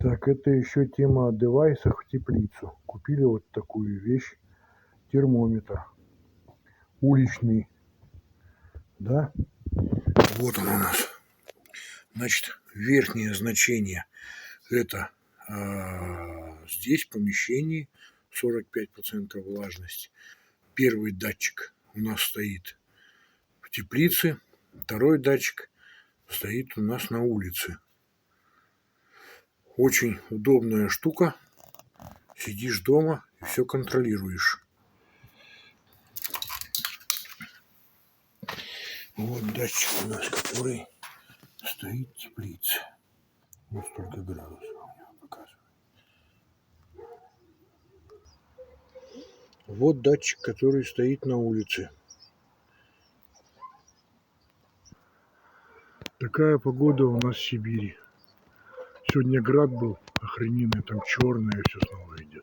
Так, это еще тема о девайсах в теплицу. Купили вот такую вещь, термометр уличный, да? Вот он у нас. Значит, верхнее значение это здесь в помещении 45% влажность. Первый датчик у нас стоит в теплице, второй датчик стоит у нас на улице. Очень удобная штука. Сидишь дома и все контролируешь. Вот датчик у нас, который стоит в теплице. Вот столько градусов у него показывает. Вот датчик, который стоит на улице. Такая погода у нас в Сибири. Сегодня град был охрененный, там черное все снова идет.